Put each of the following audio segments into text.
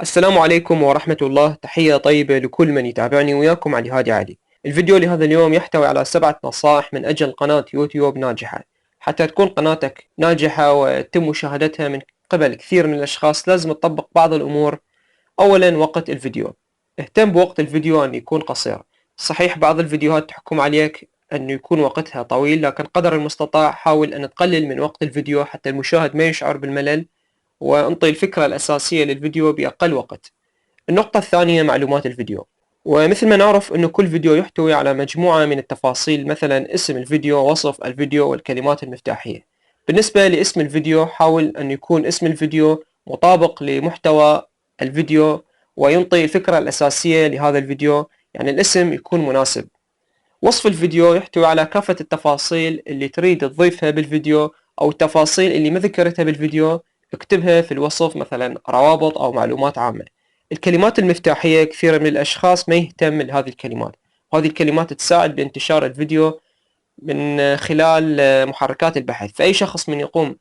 السلام عليكم ورحمة الله. تحية طيبة لكل من يتابعني. وياكم علي هادي علي. الفيديو لهذا اليوم يحتوي على 7 نصائح من أجل قناة يوتيوب ناجحة. حتى تكون قناتك ناجحة ويتم مشاهدتها من قبل كثير من الأشخاص لازم تطبق بعض الأمور. أولا، وقت الفيديو. اهتم بوقت الفيديو أن يكون قصير. صحيح بعض الفيديوهات تحكم عليك أن يكون وقتها طويل، لكن قدر المستطاع حاول أن تقلل من وقت الفيديو حتى المشاهد ما يشعر بالملل، وانطي الفكرة الأساسية للفيديو بأقل وقت. النقطة الثانية، معلومات الفيديو. ومثل ما نعرف أنه كل فيديو يحتوي على مجموعة من التفاصيل، مثلا اسم الفيديو، وصف الفيديو، والكلمات المفتاحية. بالنسبة لاسم الفيديو، حاول أن يكون اسم الفيديو مطابق لمحتوى الفيديو وينطي الفكرة الأساسية لهذا الفيديو، يعني الاسم يكون مناسب. وصف الفيديو يحتوي على كافة التفاصيل اللي تريد تضيفها بالفيديو، أو التفاصيل اللي ما ذكرتها بالفيديو اكتبها في الوصف، مثلا روابط أو معلومات عامة. الكلمات المفتاحية، كثير من الأشخاص ما يهتم لهذه الكلمات، وهذه الكلمات تساعد بانتشار الفيديو من خلال محركات البحث. فأي شخص من يقوم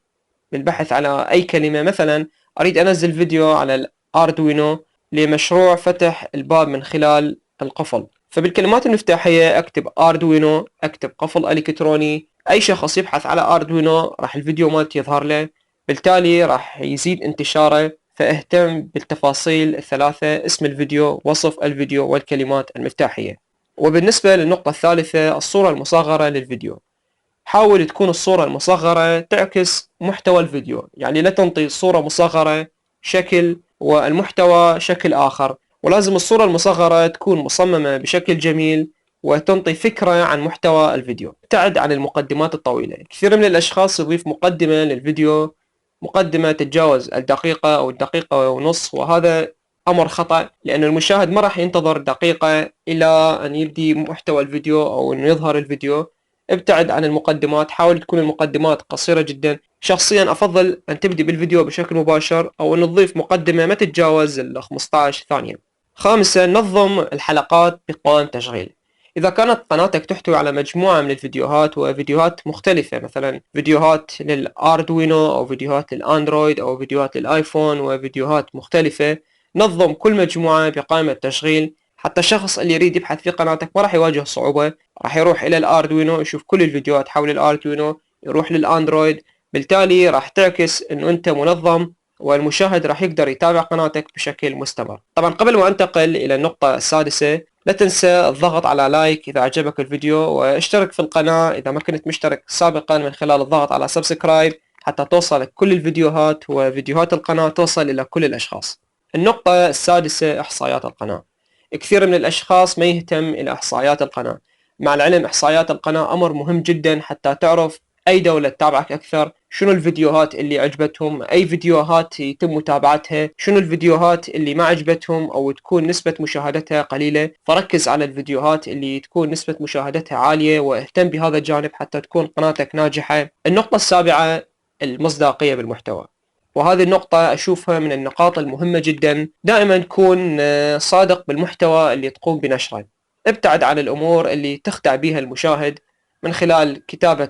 بالبحث على أي كلمة، مثلا أريد أنزل فيديو على الأردوينو لمشروع فتح الباب من خلال القفل، فبالكلمات المفتاحية أكتب أردوينو، أكتب قفل إلكتروني. أي شخص يبحث على أردوينو راح الفيديو مالتي يظهر له، بالتالي راح يزيد انتشاره. فاهتم بالتفاصيل الثلاثة: اسم الفيديو، وصف الفيديو، والكلمات المفتاحية. وبالنسبة للنقطة الثالثة، الصورة المصغرة للفيديو. حاول تكون الصورة المصغرة تعكس محتوى الفيديو، يعني لا تنطي صورة مصغرة شكل والمحتوى شكل آخر، ولازم الصورة المصغرة تكون مصممة بشكل جميل وتنطي فكرة عن محتوى الفيديو. ابتعد عن المقدمات الطويلة. كثير من الأشخاص يضيف مقدمة للفيديو، مقدمة تتجاوز الدقيقة أو الدقيقة ونص، وهذا أمر خطأ، لأن المشاهد ما راح ينتظر دقيقة إلى أن يبدي محتوى الفيديو أو أن يظهر الفيديو. ابتعد عن المقدمات. حاول تكون المقدمات قصيرة جدا. شخصيا أفضل أن تبدي بالفيديو بشكل مباشر، أو أن تضيف مقدمة ما تتجاوز ال 15 ثانية. خامسا، نظم الحلقات بقوائم تشغيل. إذا كانت قناتك تحتوي على مجموعة من الفيديوهات وفيديوهات مختلفة، مثلا فيديوهات للأردوينو أو فيديوهات للأندرويد أو فيديوهات للآيفون وفيديوهات مختلفة، نظم كل مجموعة بقائمة تشغيل حتى الشخص اللي يريد يبحث في قناتك ما راح يواجه صعوبة. راح يروح إلى الأردوينو يشوف كل الفيديوهات حول الأردوينو، يروح للأندرويد. بالتالي راح تعكس إنه أنت منظم، والمشاهد راح يقدر يتابع قناتك بشكل مستمر. طبعا قبل ما أنتقل إلى النقطة السادسة، لا تنسى الضغط على لايك إذا عجبك الفيديو، واشترك في القناة إذا ما كنت مشترك سابقا من خلال الضغط على سبسكرايب حتى توصلك كل الفيديوهات وفيديوهات القناة توصل إلى كل الأشخاص. النقطة السادسة، إحصائيات القناة. كثير من الأشخاص ما يهتم إلى إحصائيات القناة. مع العلم إحصائيات القناة أمر مهم جدا حتى تعرف أي دولة تتابعك أكثر، شنو الفيديوهات اللي عجبتهم، أي فيديوهات يتم متابعتها، شنو الفيديوهات اللي ما عجبتهم أو تكون نسبة مشاهدتها قليلة. فركز على الفيديوهات اللي تكون نسبة مشاهدتها عالية واهتم بهذا الجانب حتى تكون قناتك ناجحة. النقطة السابعة، المصداقية بالمحتوى. وهذه النقطة أشوفها من النقاط المهمة جدا. دائما تكون صادق بالمحتوى اللي تقوم بنشره. ابتعد عن الأمور اللي تخدع بها المشاهد من خلال كتابة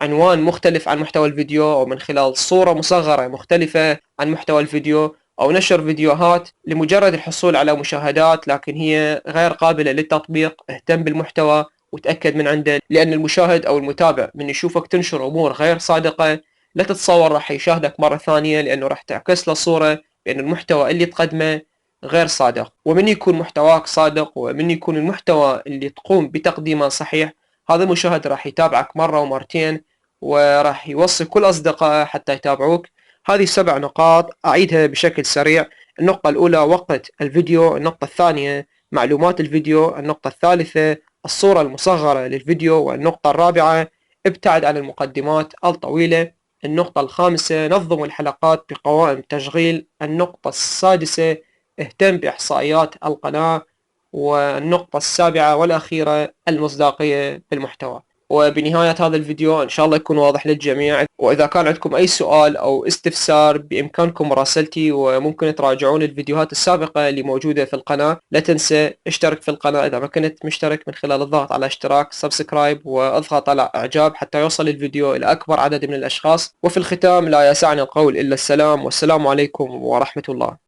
عنوان مختلف عن محتوى الفيديو، أو من خلال صورة مصغرة مختلفة عن محتوى الفيديو، أو نشر فيديوهات لمجرد الحصول على مشاهدات لكن هي غير قابلة للتطبيق. اهتم بالمحتوى وتأكد من عنده، لأن المشاهد أو المتابع من يشوفك تنشر أمور غير صادقة لا تتصور راح يشاهدك مرة ثانية، لأنه راح تعكس له صورة بأن المحتوى اللي تقدمه غير صادق. ومن يكون محتواك صادق ومن يكون المحتوى اللي تقوم بتقديمه صحيح، هذا المشاهد راح يتابعك مرة ومرتين وراح يوصي كل أصدقائه حتى يتابعوك. هذه 7 نقاط أعيدها بشكل سريع. النقطة الأولى، وقت الفيديو. النقطة الثانية، معلومات الفيديو. النقطة الثالثة، الصورة المصغرة للفيديو. والنقطة الرابعة، ابتعد عن المقدمات الطويلة. النقطة الخامسة، نظم الحلقات بقوائم تشغيل. النقطة السادسة، اهتم بإحصائيات القناة. والنقطة السابعة والأخيرة، المصداقية بالمحتوى. وبنهاية هذا الفيديو إن شاء الله يكون واضح للجميع. وإذا كان عندكم أي سؤال أو استفسار بإمكانكم مراسلتي، وممكن تراجعون الفيديوهات السابقة اللي موجودة في القناة. لا تنسى اشترك في القناة إذا ما كنت مشترك من خلال الضغط على اشتراك سبسكرايب، واضغط على إعجاب حتى يوصل الفيديو إلى أكبر عدد من الأشخاص. وفي الختام لا يسعني القول إلا السلام، والسلام عليكم ورحمة الله.